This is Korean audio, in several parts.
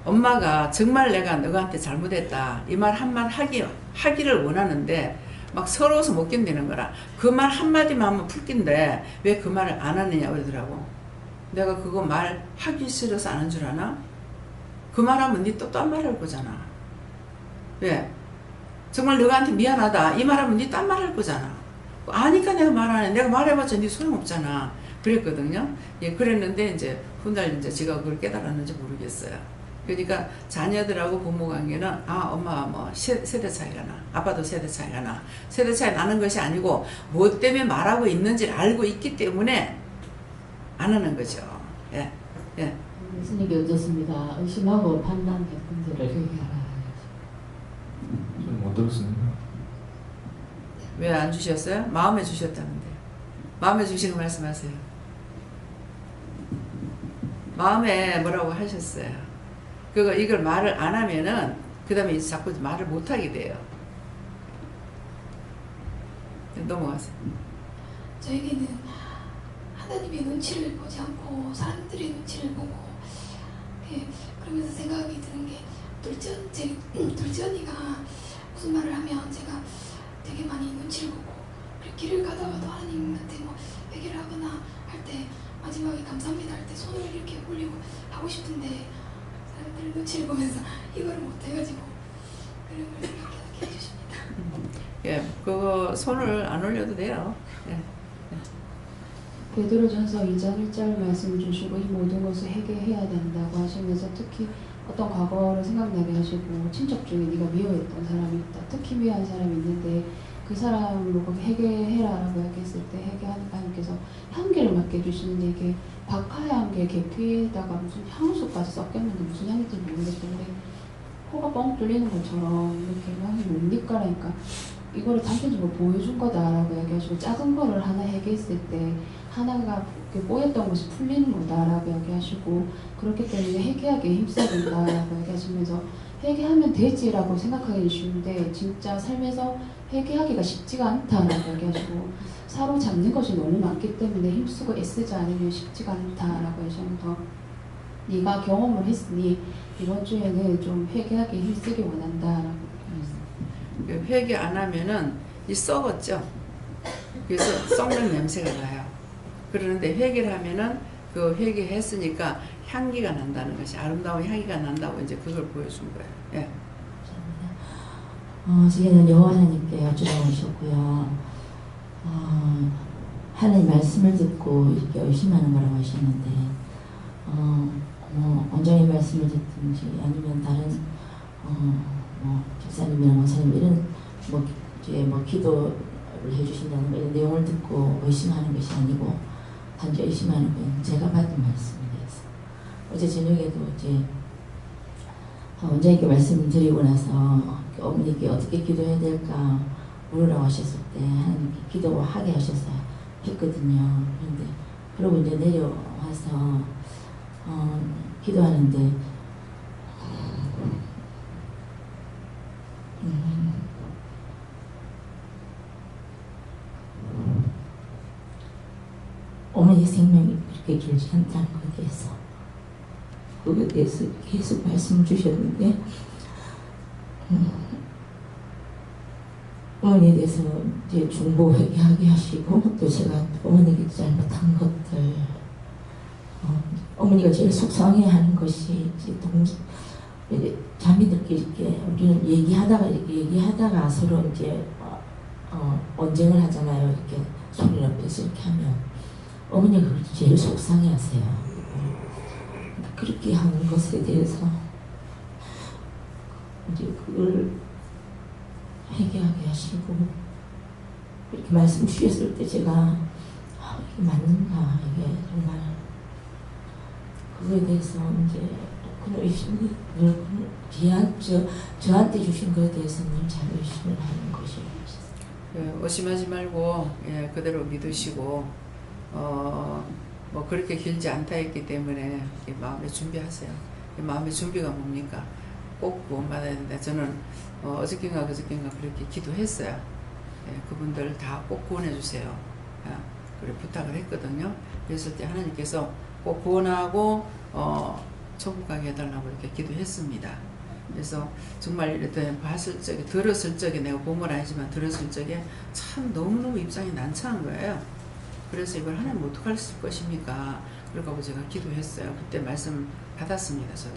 엄마가 정말 내가 너한테 잘못했다 이 말 한마디 하기를 원하는데 막 서러워서 못 견디는 거라. 그 말 한마디만 하면 풀긴데 왜 그 말을 안 하느냐 그러더라고. 내가 그거 말 하기 싫어서 안 한 줄 아나? 그 말하면 니 또 딴 말 할 거잖아. 왜? 정말 너한테 미안하다 이 말하면 니 딴 말 할 거잖아. 아니까 내가 말 안 해. 내가 말해봤자 니 소용없잖아. 그랬거든요. 예, 그랬는데 이제 훗날 이제 제가 그걸 깨달았는지 모르겠어요. 그러니까 자녀들하고 부모 관계는 엄마가 뭐 세대 차이가 나, 아빠도 세대 차이가 나, 세대 차이 나는 것이 아니고 뭐 때문에 말하고 있는지를 알고 있기 때문에 안 하는 거죠. 예, 예. 예수님께 여쭙습니다. 의심하고 판단 결정들을 회개하라. 저는 못 들었습니다. 왜 안 주셨어요? 마음에 주셨다는데. 마음에 주시는 말씀하세요. 마음에 뭐라고 하셨어요. 이걸 말을 안 하면은 그 다음에 자꾸 말을 못 하게 돼요. 넘어가세요. 저에게는 하나님의 눈치를 보지 않고 사람들의 눈치를 보고, 예, 그러면서 생각이 드는 게 둘째 언니가 무슨 말을 하면 제가 되게 많이 눈치를 보고, 길을 가다가도 하나님한테 뭐 회개를 하거나 할 때 마지막에 감사합니다 할 때 손을 이렇게 올리고 하고 싶은데 사람들 눈치를 보면서 이거를 못 해가지고 그런 걸 생각하게 해주십니다. 예, 그거 손을 안 올려도 돼요. 예. 베드로전서 2장 1절 말씀 주시고 이 모든 것을 회개해야 된다고 하시면서 특히 어떤 과거를 생각나게 하시고 친척 중에 네가 미워했던 사람이 있다. 특히 미워한 사람이 있는데 그 사람으로 거기 회개해라라고 얘기했을 때 회개하니께서 향기를 맡게 해주시는데 이게 박하의 향기에 계피에다가 무슨 향수까지 섞였는데 무슨 향인지 모르겠는데 코가 뻥 뚫리는 것처럼 이렇게 향이 뭡니까? 그러니까 이거를 단편적으로 보여준 거다라고 얘기하시고 작은 거를 하나 회개했을 때 하나가 꼬였던 것이 풀리는 거다라고 얘기하시고 그렇기 때문에 회개하기에 힘써야 된다라고 얘기하시면서 회개하면 되지라고 생각하기는 쉬운데 진짜 삶에서 회개하기가 쉽지가 않다라고 얘기하시고 사로잡는 것이 너무 많기 때문에 힘쓰고 애쓰지 않으면 쉽지가 않다라고 하시면서 네가 경험을 했으니 이번 주에는 좀 회개하기 힘쓰기 원한다라고 얘기했어요. 회개 안 하면은 이 썩었죠. 그래서 썩는 냄새가 나요. 그러는데 회개를 하면은 그 회개했으니까 향기가 난다는 것이 아름다운 향기가 난다고 이제 그걸 보여준 거예요. 예. 지금은 여호와 하나님께 여쭈어 오셨고요. 하나님 말씀을 듣고 이렇게 의심하는 거라고 하셨는데 원장님 말씀을 듣든지 아니면 다른 집사님이나 목사님 이런 기도를 해주신다는 거 이런 내용을 듣고 의심하는 것이 아니고 단지 의심하는 건 제가 받은 말씀에 대해서 어제 저녁에도 이제 원장님께 말씀드리고 나서 어머니께 어떻게 기도해야 될까 물으라고 하셨을 때 하나님께 기도하게 하셔서 했거든요. 그런데 그러고 이제 내려와서 기도하는데 어머니 생명이 그렇게 길지 않다는 것에 대해서 그것에 대해서 계속 말씀을 주셨는데 어머니에 대해서 이제 중보회개하게 하시고 또 제가 어머니에게 잘못한 것들 어머니가 제일 속상해하는 것이 이제 자매들끼리 이렇게 우리는 얘기하다가 서로 이제 언쟁을 하잖아요. 이렇게 소리 높여서 이렇게 하면 어머니가 그걸 제일 속상해하세요. 그렇게 하는 것에 대해서 이제 그걸 회개하게 하시고 이렇게 말씀 주셨을 때 제가 이게 맞는가 이게 정말 그거에 대해서 이제 그런 의심이 저한테 주신 것에 대해서는 잘 의심을 하는 것이 의심하지 말고 그대로 믿으시고 뭐 그렇게 길지 않다 했기 때문에 마음에 준비하세요. 마음의 준비가 뭡니까? 꼭 구원받아야 된다. 저는 어저께인가 그저께인가 그렇게 기도했어요. 그분들 다 꼭 구원해 주세요. 그래 부탁을 했거든요. 그랬을 때 하나님께서 꼭 구원하고 초국하게 해달라고 이렇게 기도했습니다. 그래서 정말 이랬더니 봤을 적에, 들었을 적에, 내가 본 건 아니지만 들었을 적에 참 너무너무 입장이 난처한 거예요. 그래서 이걸 하나님 어떡할 것입니까? 그러고 제가 기도했어요. 그때 말씀 받았습니다. 저도.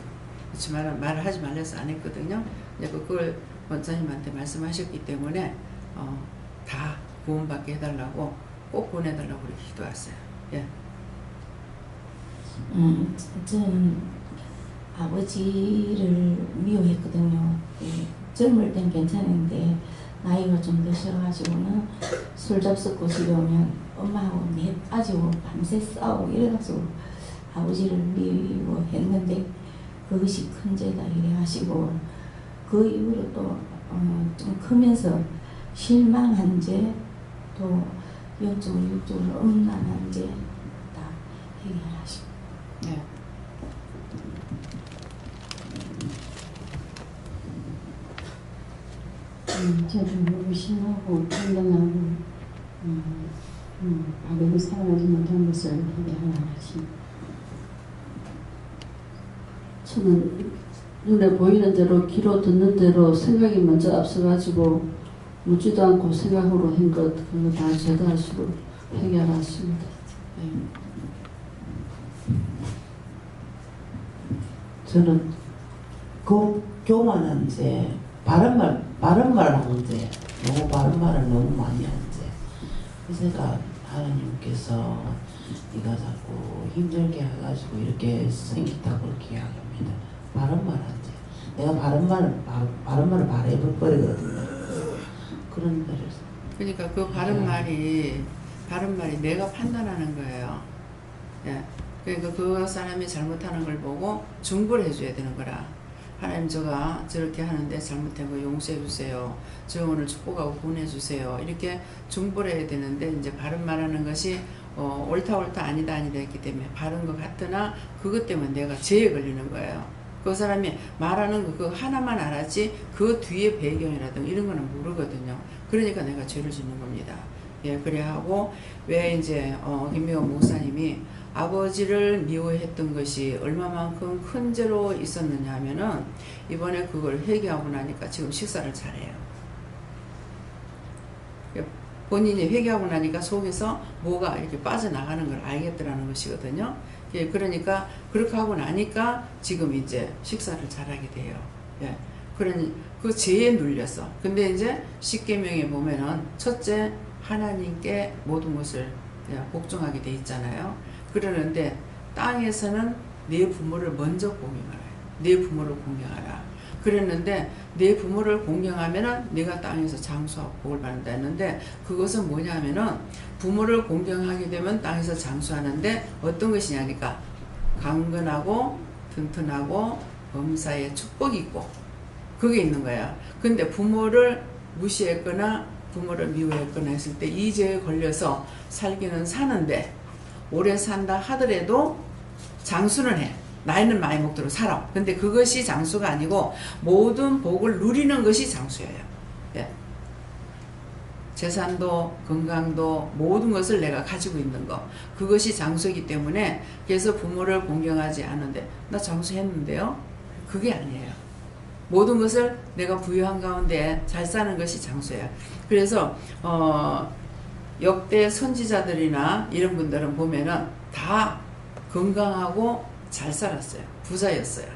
그렇지만 말을 하지 말래서 안 했거든요. 이제 그걸 원장님한테 말씀하셨기 때문에 다 구원받게 해달라고 꼭 보내달라고 그렇게 기도했어요. 예. 저는 아버지를 미워했거든요. 젊을 땐 괜찮은데 나이가 좀 드셔가지고는 술 접수고 집에 오면 엄마하고 빠지고 밤새 싸우고 이래가지고 아버지를 미워했는데 그것이 큰 죄다 이래 하시고 그 이후로 또 좀 크면서 실망한 죄, 또 영적으로 육적으로 음란한 죄 다 해결하시고. 네. 저도 의심하고 판단하고 아베가 살아가지 못한 것을 해결하라 하시. 저는 눈에 보이는 대로 귀로 듣는 대로 생각이 먼저 앞서가지고 묻지도 않고 생각으로 한 것 그거 다 제가 스스로 해결하십니다. 저는 교만한 죄, 바른말 하는데 너무 바른말을 너무 많이 하는데 그래서 하나님께서 네가 자꾸 힘들게 해가지고 이렇게 생기다고 그렇게 이야기합니다. 바른말 하는데 내가 바른말을 말해버리거든요. 그런 데를 그러니까 그 바른 말이 내가 판단하는 거예요. 예. 그러니까 그 사람이 잘못하는 걸 보고 중보를 해줘야 되는 거라. 하나님 제가 저렇게 하는데 잘못한 거 용서해 주세요. 저 오늘 축복하고 구원해 주세요. 이렇게 중보를 해야 되는데 이제 바른 말하는 것이 옳다 아니다 했기 때문에 바른 것 같으나 그것 때문에 내가 죄에 걸리는 거예요. 그 사람이 말하는 거 그거 하나만 알았지 그 뒤에 배경이라든가 이런 거는 모르거든요. 그러니까 내가 죄를 짓는 겁니다. 예, 그래 하고 왜 이제 김미원 목사님이 아버지를 미워했던 것이 얼마만큼 큰 죄로 있었느냐 하면은 이번에 그걸 회개하고 나니까 지금 식사를 잘해요. 본인이 회개하고 나니까 속에서 뭐가 이렇게 빠져나가는 걸 알겠더라는 것이거든요. 예, 그러니까 그렇게 하고 나니까 지금 이제 식사를 잘하게 돼요. 예, 그러니 그 죄에 눌려서. 근데 이제 십계명에 보면은 첫째 하나님께 모든 것을 복종하게 돼 있잖아요. 그러는데 땅에서는 내 부모를 먼저 공경하라. 내 부모를 공경하라. 그랬는데 내 부모를 공경하면은 내가 땅에서 장수하고 복을 받는다 했는데 그것은 뭐냐면은 부모를 공경하게 되면 땅에서 장수하는데 어떤 것이냐니까 강건하고 튼튼하고 범사에 축복이 있고 그게 있는 거야. 근데 부모를 무시했거나 부모를 미워했거나 했을 때 이 죄에 걸려서 살기는 사는데 오래 산다 하더라도 장수는 해. 나이는 많이 먹도록 살아. 근데 그것이 장수가 아니고 모든 복을 누리는 것이 장수예요. 예. 재산도 건강도 모든 것을 내가 가지고 있는 거. 그것이 장수이기 때문에 그래서 부모를 공경하지 않은데 나 장수했는데요? 그게 아니에요. 모든 것을 내가 부유한 가운데 잘 사는 것이 장수예요. 그래서 역대 선지자들이나 이런 분들은 보면은 다 건강하고 잘 살았어요. 부자였어요.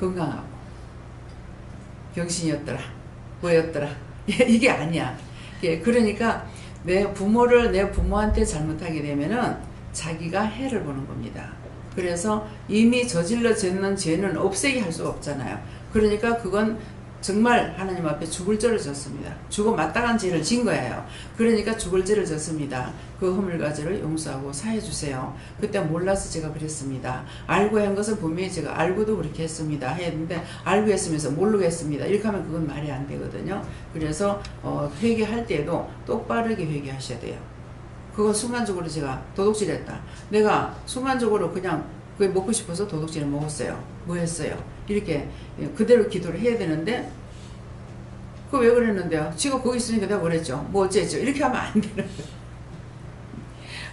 건강하고 병신이었더라. 뭐였더라. 이게 아니야. 그러니까 내 부모한테 잘못하게 되면은 자기가 해를 보는 겁니다. 그래서 이미 저질러졌는 죄는 없애게 할 수가 없잖아요. 그러니까 그건 정말 하나님 앞에 죽을 죄를 졌습니다. 죽어 마땅한 죄를 진 거예요. 그러니까 죽을 죄를 졌습니다. 그 허물과 죄를 용서하고 사해 주세요. 그때 몰라서 제가 그랬습니다. 알고 한 것은 분명히 제가 알고도 그렇게 했습니다. 했는데 알고 했으면서 모르고 했습니다. 이렇게 하면 그건 말이 안 되거든요. 그래서 회개할 때에도 똑바르게 회개하셔야 돼요. 그건 순간적으로 제가 도둑질했다. 내가 순간적으로 그냥 그게 먹고 싶어서 도둑질을 먹었어요. 뭐 했어요? 이렇게 그대로 기도를 해야 되는데 그거 왜 그랬는데요? 지가 거기 있으니까 내가 그랬죠. 뭐 어쨌죠? 이렇게 하면 안 되는 거예요.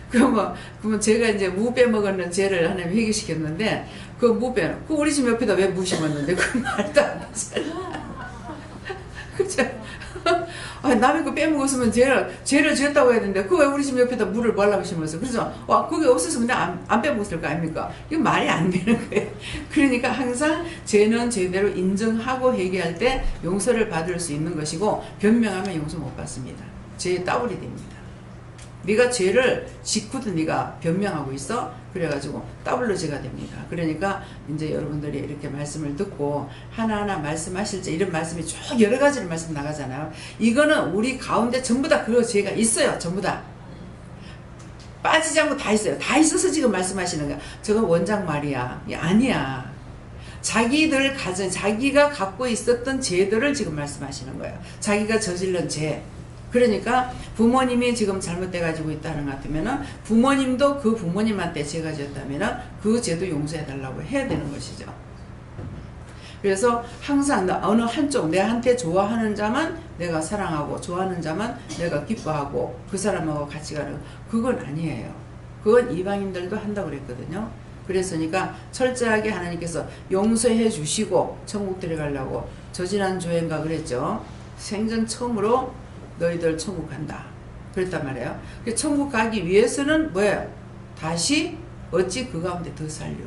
그러면 제가 이제 무 빼먹었는 죄를 하나님 회개시켰는데, 그 무 그 우리 집 옆에다 왜 무 심었는데, 그 말도 안 되잖아. 그죠? 남의 거 빼먹었으면 죄를 지었다고 해야 되는데, 그거 왜 우리 집 옆에다 무를 뭐 하려고 심었어? 그래서, 그게 없었으면 내가 안 빼먹었을 거 아닙니까? 이거 말이 안 되는 거예요. 그러니까 항상 죄는 죄대로 인정하고 회개할 때 용서를 받을 수 있는 것이고, 변명하면 용서 못 받습니다. 죄에 따블이 됩니다. 네가 죄를 짓고도 네가 변명하고 있어? 그래가지고 더블로 죄가 됩니다. 그러니까 이제 여러분들이 이렇게 말씀을 듣고 하나하나 말씀하실 때 이런 말씀이 쭉 여러 가지로 말씀 나가잖아요. 이거는 우리 가운데 전부 다 그 죄가 있어요. 전부 다. 빠지지 않고 다 있어요. 다 있어서 지금 말씀하시는 거야. 저거 원작 말이야. 아니야. 자기가 갖고 있었던 죄들을 지금 말씀하시는 거예요. 자기가 저질른 죄. 그러니까 부모님이 지금 잘못돼 가지고 있다는 것 같으면은 부모님도 그 부모님한테 죄가 지었다면은 그 죄도 용서해 달라고 해야 되는 것이죠. 그래서 항상 어느 한쪽 내한테 좋아하는 자만 내가 사랑하고 좋아하는 자만 내가 기뻐하고 그 사람하고 같이 가는 그건 아니에요. 그건 이방인들도 한다고 그랬거든요. 그랬으니까 철저하게 하나님께서 용서해 주시고 천국 들어가려고 저지난 조인가 그랬죠. 생전 처음으로 너희들 천국 간다. 그랬단 말이에요. 천국 가기 위해서는 뭐예요? 다시 어찌 그 가운데 더 살려.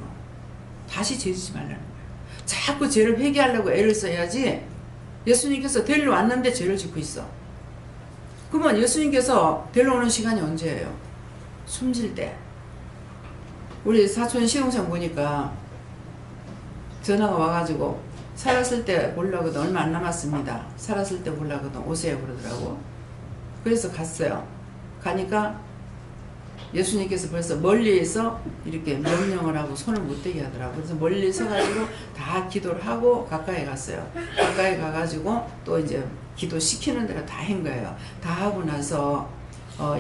다시 죄 짓지 말라는 거예요. 자꾸 죄를 회개하려고 애를 써야지. 예수님께서 데리러 왔는데 죄를 짓고 있어. 그러면 예수님께서 데리러 오는 시간이 언제예요? 숨질 때. 우리 사촌 시동생 보니까 전화가 와가지고 살았을 때 보려거든. 얼마 안 남았습니다. 살았을 때 보려거든. 오세요 그러더라고. 그래서 갔어요. 가니까 예수님께서 벌써 멀리에서 이렇게 명령을 하고 손을 못 대게 하더라고. 그래서 멀리 서가지고 다 기도를 하고 가까이 갔어요. 가까이 가가지고 또 이제 기도 시키는 대로 다 한 거예요. 다 하고 나서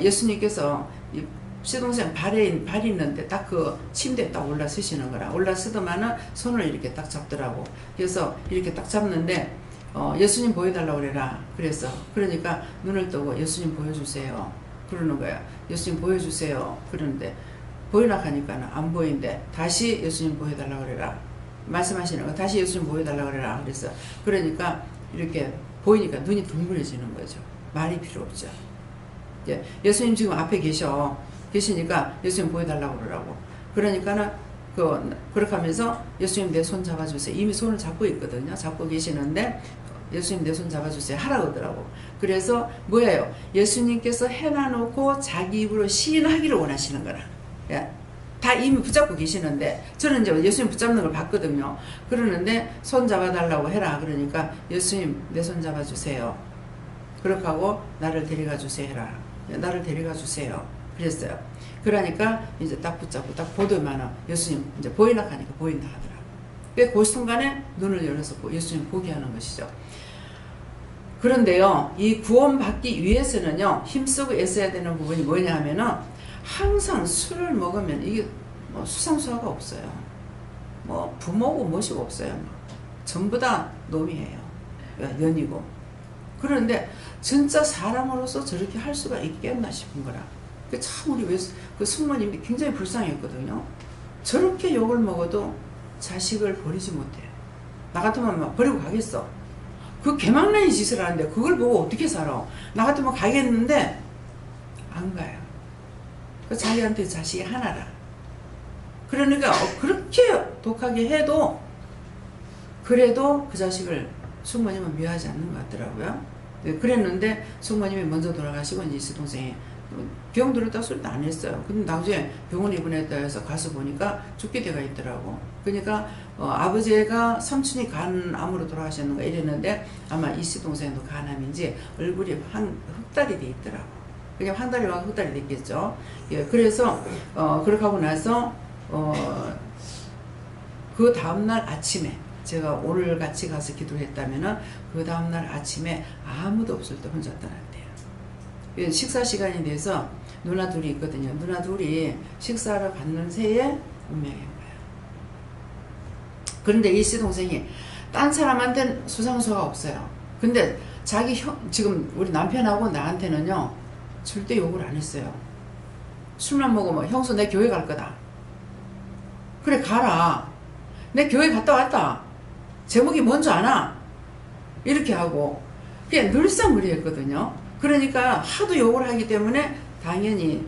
예수님께서 이 시동생 발이 있는데 딱 그 침대에 딱 올라서시는 거라. 올라서더만은 손을 이렇게 딱 잡더라고. 그래서 이렇게 딱 잡는데 예수님 보여달라고 그래라. 그러니까 눈을 뜨고 예수님 보여주세요. 그러는 거야. 예수님 보여주세요. 그러는데 보이나 하니까는 안 보이는데 다시 예수님 보여달라고 그래라. 말씀하시는 거 다시 예수님 보여달라고 그래라. 그래서 그러니까 이렇게 보이니까 눈이 둥그레지는 거죠. 말이 필요 없죠. 예수님 지금 앞에 계시니까 예수님 보여달라고 그러라고. 그러니까는 그렇게 하면서 예수님 내 손 잡아주세요. 이미 손을 잡고 있거든요. 잡고 계시는데 예수님 내 손 잡아주세요 하라 그러더라고. 그래서 뭐예요? 예수님께서 해놔놓고 자기 입으로 시인하기를 원하시는 거라. 예. 다 이미 붙잡고 계시는데 저는 이제 예수님 붙잡는 걸 봤거든요. 그러는데 손 잡아달라고 해라. 그러니까 예수님 내 손 잡아주세요. 그렇게 하고 나를 데려가 주세요 해라. 나를 데려가 주세요. 그랬어요. 그러니까 이제 딱 붙잡고 딱 보더만은 예수님 이제 보이나 하니까 보인다 하더라고. 그 순간에 눈을 열어서 예수님 보게 하는 것이죠. 그런데요, 이 구원받기 위해서는요, 힘쓰고 애써야 되는 부분이 뭐냐 하면은 항상 술을 먹으면 이게 뭐 수상수화가 없어요. 뭐 부모고 뭐시고 없어요. 전부 다 놈이에요. 연이고. 그런데 진짜 사람으로서 저렇게 할 수가 있겠나 싶은 거라. 참 우리 그 숙모님이 굉장히 불쌍했거든요. 저렇게 욕을 먹어도 자식을 버리지 못해. 나 같으면 막 버리고 가겠어. 그 개망나니 짓을 하는데 그걸 보고 어떻게 살아? 나 같으면 가겠는데 안 가요. 그 자기한테 자식이 하나라. 그러니까 그렇게 독하게 해도 그래도 그 자식을 숙모님은 미워하지 않는 것 같더라고요. 네, 그랬는데 숙모님이 먼저 돌아가시고 이제 시동생이 병 들었다 소리도 안 했어요. 근데 나중에 병원에 입원했다 해서 가서 보니까 죽게 돼가 있더라고. 그러니까 아버지가 삼촌이 간암으로 돌아가셨는가 이랬는데 아마 이 시동생도 간암인지 얼굴이 흑달이 돼 있더라고. 그냥 황달이 와 흑달이 됐겠죠. 예, 그래서 그렇게 하고 나서 그 다음날 아침에 제가 오늘 같이 가서 기도를 했다면은 그 다음날 아침에 아무도 없을 때 혼자 떠났대요. 식사 시간이 돼서 누나 둘이 있거든요. 누나 둘이 식사를 받는 새에 운명인 거예요. 그런데 이 시동생이 딴 사람한테는 수상수가 없어요. 근데 자기 지금 우리 남편하고 나한테는요 절대 욕을 안 했어요. 술만 먹으면 형수 내 교회 갈 거다. 그래 가라. 내 교회 갔다 왔다. 제목이 뭔지 아나? 이렇게 하고 그냥 늘상 그랬거든요. 그러니까 하도 욕을 하기 때문에 당연히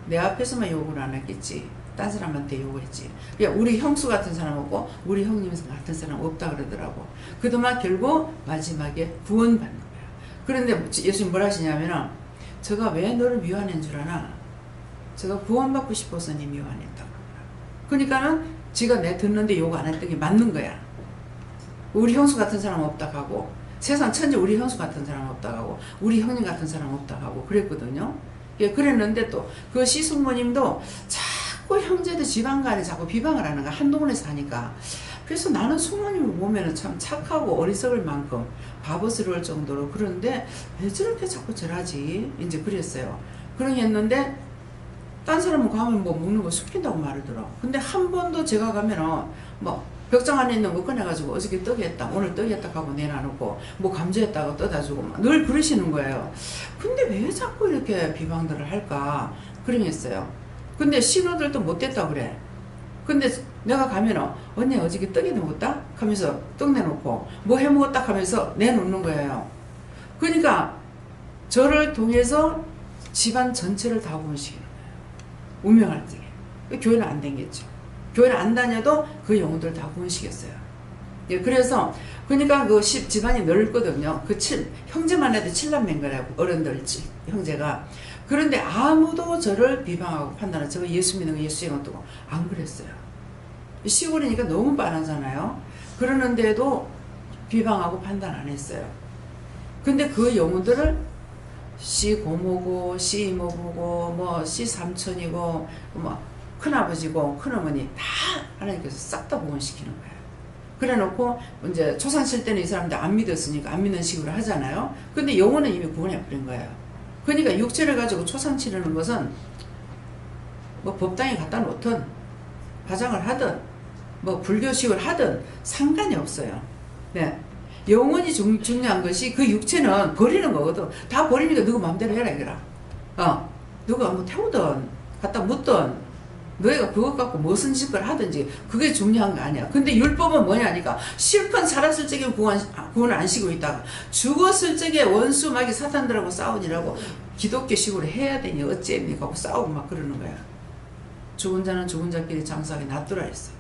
내 앞에서만 욕을 안 했겠지. 딴 사람한테 욕했지. 그냥 우리 형수 같은 사람 없고 우리 형님 같은 사람 없다 그러더라고. 그동안 결국 마지막에 구원받는 거야. 그런데 예수님 뭐라 하시냐면은 제가 왜 너를 미워하는 줄 아나? 제가 구원받고 싶어서 니 미워하냈다고. 그러니까는 지가 내 듣는데 욕 안 했던 게 맞는 거야. 우리 형수 같은 사람 없다 하고 세상 천지 우리 형수 같은 사람 없다 하고 우리 형님 같은 사람 없다 하고 그랬거든요. 예, 그랬는데 또 그 시숙모님도 자꾸 형제들 집안간에 자꾸 비방을 하는 거야. 한동안에 사니까. 그래서 나는 숙모님을 보면 참 착하고 어리석을 만큼 바보스러울 정도로 그런데 왜 저렇게 자꾸 저러지? 이제 그랬어요. 그러게 했는데 딴 사람은 가면 뭐 먹는 거 숨긴다고 말하더라. 근데 한 번도 제가 가면은 뭐 벽장 안에 있는 거 꺼내가지고 어저께 떡이 했다 오늘 떡이 했다 하고 내놔놓고 뭐 감자했다고 떠다주고 늘 그러시는 거예요. 근데 왜 자꾸 이렇게 비방들을 할까 그러겠어요. 근데 신호들도 못됐다 그래. 근데 내가 가면은 언니 어저께 떡이 먹었다 하면서 떡 내놓고 뭐 해먹었다 하면서 내놓는 거예요. 그러니까 저를 통해서 집안 전체를 다 구원시키는 거예요. 운명할 적에. 교회는 안 댕겼죠. 교회를 안 다녀도 그 영혼들을 다 구원시켰어요. 예, 그래서 그러니까 그 집안이 넓거든요. 그 형제만 해도 7남매인 거라고 어른들 형제가. 그런데 아무도 저를 비방하고 판단하고 제가 예수 믿는 거 예수 영어도 안 그랬어요. 시골이니까 너무 빤하잖아요. 그러는데도 비방하고 판단 안 했어요. 근데 그 영혼들을 씨 고모고 씨 이모부고 뭐 씨 삼촌이고 뭐 큰아버지고 큰어머니 다 하나님께서 싹 다 구원시키는 거예요. 그래 놓고 이제 초상 칠 때는 이 사람들 안 믿었으니까 안 믿는 식으로 하잖아요. 근데 영혼은 이미 구원해버린 거예요. 그러니까 육체를 가지고 초상 치르는 것은 뭐 법당에 갖다 놓든 화장을 하든 뭐 불교식을 하든 상관이 없어요. 네. 영혼이 중요한 것이 그 육체는 버리는 거거든. 다 버리니까 누구 마음대로 해라 이거라. 누가 뭐 태우든 갖다 묻든 너희가 그것 갖고 무슨 짓을 하든지 그게 중요한 거 아니야. 근데 율법은 뭐냐니까 실컷 살았을 적에 구원을 안 시고 있다가 죽었을 적에 원수 마귀 사탄들하고 싸우니라고 기독교식으로 해야 되니 어째입니까 하고 싸우고 막 그러는 거야. 죽은 자는 죽은 자끼리 장사하게 놔두라 했어.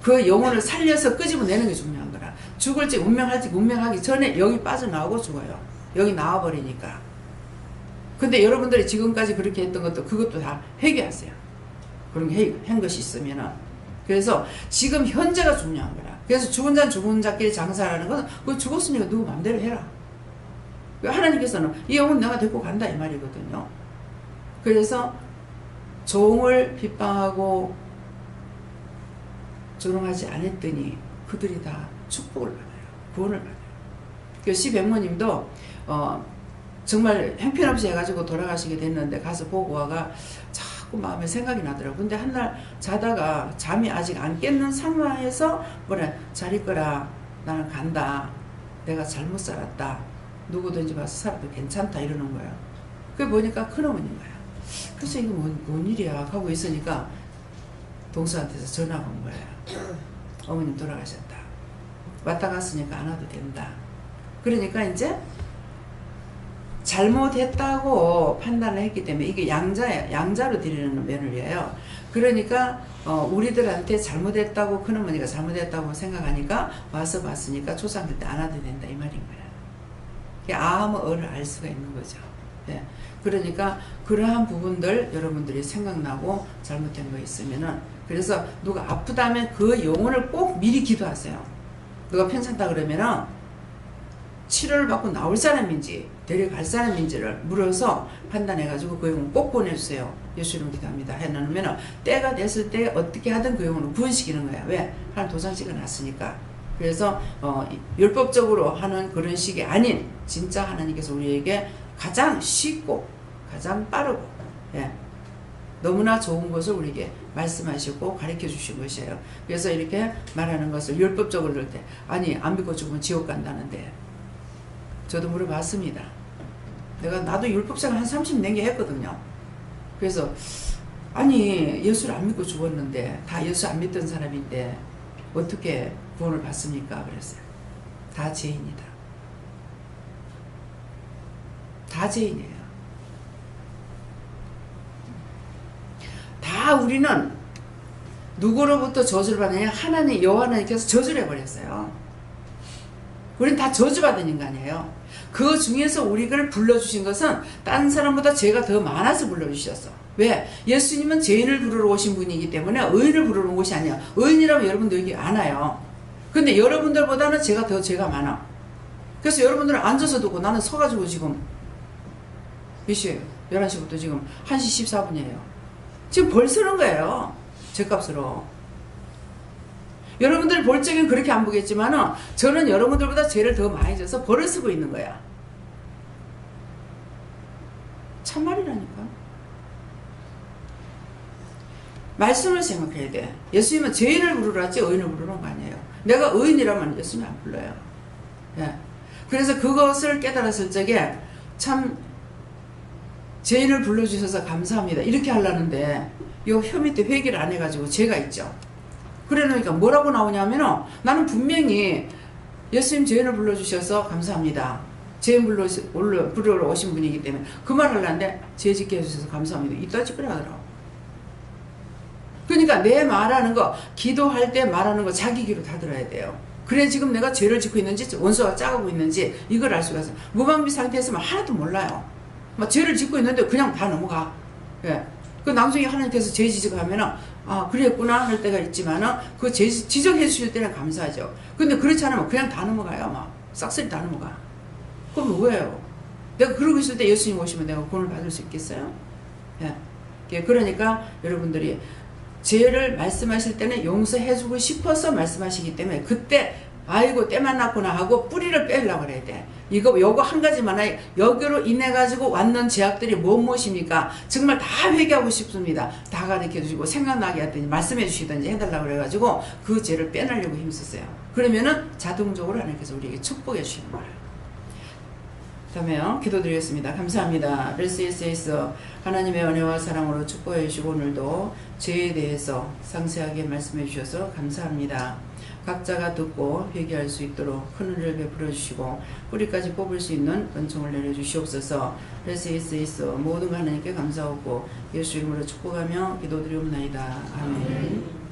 그 영혼을 살려서 끄집어내는 게 중요한 거라. 죽을지 운명할지 운명하기 전에 여기 빠져나오고 죽어요. 여기 나와버리니까. 근데 여러분들이 지금까지 그렇게 했던 것도 그것도 다 회개하세요. 그런 게 한 것이 있으면은. 그래서 지금 현재가 중요한 거라. 그래서 죽은 자는 죽은 자끼리 장사라는 건 그 죽었으니까 누구 마음대로 해라. 하나님께서는 이 영혼 내가 데리고 간다 이 말이거든요. 그래서 종을 핍박하고 조롱하지 않았더니 그들이 다 축복을 받아요. 구원을 받아요. 그 시백모님도 정말 형편없이 해가지고 돌아가시게 됐는데 가서 보고 와가 자꾸 마음에 생각이 나더라고. 근데 한날 자다가 잠이 아직 안 깼는 상황에서 뭐래 잘 있거라 나는 간다. 내가 잘못 살았다. 누구든지 와서 살아도 괜찮다 이러는 거야. 그게 보니까 큰어머니인 거야. 그래서 이거 뭔 일이야 하고 있으니까 동서한테서 전화가 온 거예요. 어머님 돌아가셨다. 왔다 갔으니까 안 와도 된다. 그러니까 이제 잘못했다고 판단을 했기 때문에 이게 양자예요. 양자로 드리는 며느리예요. 그러니까 우리들한테 잘못했다고 큰어머니가 잘못했다고 생각하니까 와서 봤으니까 초상될 때 안 와도 된다 이 말인 거야. 아무 어를 알 수가 있는 거죠. 네. 그러니까 그러한 부분들 여러분들이 생각나고 잘못된 거 있으면은 그래서 누가 아프다면 그 영혼을 꼭 미리 기도하세요. 누가 괜찮다 그러면은 치료를 받고 나올 사람인지 데려갈 사람인지를 물어서 판단해가지고 그 영혼 꼭 보내주세요. 예수님 기도합니다. 해놓으면 때가 됐을 때 어떻게 하든 그 영혼을 구원시키는 거야. 왜? 하나님 도장 찍어놨으니까. 그래서 율법적으로 하는 그런 식이 아닌 진짜 하나님께서 우리에게 가장 쉽고 가장 빠르고 너무나 좋은 것을 우리에게 말씀하시고 가르쳐 주신 것이에요. 그래서 이렇게 말하는 것을 율법적으로 들 때 아니 안 믿고 죽으면 지옥 간다는데 저도 물어봤습니다. 나도 율법생활 한 30년 개 했거든요. 그래서 아니 예수를 안 믿고 죽었는데 다 예수 안 믿던 사람인데 어떻게 구원을 받습니까? 그랬어요. 다 죄인이다. 다 죄인이에요. 다 우리는 누구로부터 저주를 받느냐? 하나님 여호와 하나님께서 저주를 해버렸어요. 우리는 다 저주받은 인간이에요. 그 중에서 우리를 불러주신 것은 다른 사람보다 죄가 더 많아서 불러주셨어. 왜? 예수님은 죄인을 부르러 오신 분이기 때문에 의인을 부르러 온 것이 아니야. 의인이라면 여러분들 여기 안 와요. 근데 여러분들보다는 죄가 많아. 그래서 여러분들은 앉아서 듣고 나는 서가지고 지금 몇 시에요? 11시부터 지금 1시 14분이에요. 지금 벌 쓰는 거예요. 죄값으로. 여러분들 볼 적엔 그렇게 안 보겠지만은 저는 여러분들보다 죄를 더 많이 져서 벌을 쓰고 있는 거야. 참말이라니까. 말씀을 생각해야 돼. 예수님은 죄인을 부르러 왔지 의인을 부르는 거 아니에요. 내가 의인이라면 예수님 안 불러요. 예. 그래서 그것을 깨달았을 적에 참 죄인을 불러주셔서 감사합니다. 이렇게 하려는데 요 혀 밑에 회개를 안 해가지고 죄가 있죠. 그래 놓으니까 뭐라고 나오냐면은 나는 분명히 예수님 죄인을 불러주셔서 감사합니다. 죄인 부르러 오신 분이기 때문에 그 말을 하는데 죄 짓게 해주셔서 감사합니다. 이따 짓거리 하더라고. 그러니까 내 말하는 거 기도할 때 말하는 거 자기 귀로 다 들어야 돼요. 그래 지금 내가 죄를 짓고 있는지 원수가 짜고 있는지 이걸 알 수가 있어요. 무방비 상태에서만 하나도 몰라요. 막 죄를 짓고 있는데 그냥 다 넘어가. 예. 그 나중에 하나님께서 죄 지적하면은 아 그랬구나 할 때가 있지만은 그 죄 지적해 주실 때는 감사하죠. 근데 그렇지 않으면 그냥 다 넘어가요. 막 싹쓸이 다 넘어가. 그럼 왜요? 내가 그러고 있을 때 예수님 오시면 내가 구원을 받을 수 있겠어요? 예. 그러니까 여러분들이 죄를 말씀하실 때는 용서해주고 싶어서 말씀하시기 때문에 그때 아이고 때만 났구나 하고 뿌리를 빼려고 그래야 돼. 요거 한 가지만 해. 여기로 인해 가지고 왔는 죄악들이 무엇입니까? 정말 다 회개하고 싶습니다. 다 가르쳐 주시고 생각나게 하든지 말씀해 주시든지 해달라고 그래가지고 그 죄를 빼내려고 힘썼어요. 그러면은 자동적으로 하나님께서 우리에게 축복해 주시는 거예요. 다음에요. 기도드리겠습니다. 감사합니다. LCS에서 하나님의 은혜와 사랑으로 축복해 주시고 오늘도 죄에 대해서 상세하게 말씀해 주셔서 감사합니다. 각자가 듣고 회개할 수 있도록 큰 은혜를 베풀어 주시고 뿌리까지 뽑을 수 있는 은총을 내려주시옵소서. LCS에서 모든 하나님께 감사하고 예수 이름으로 축복하며 기도드리옵나이다. 아멘.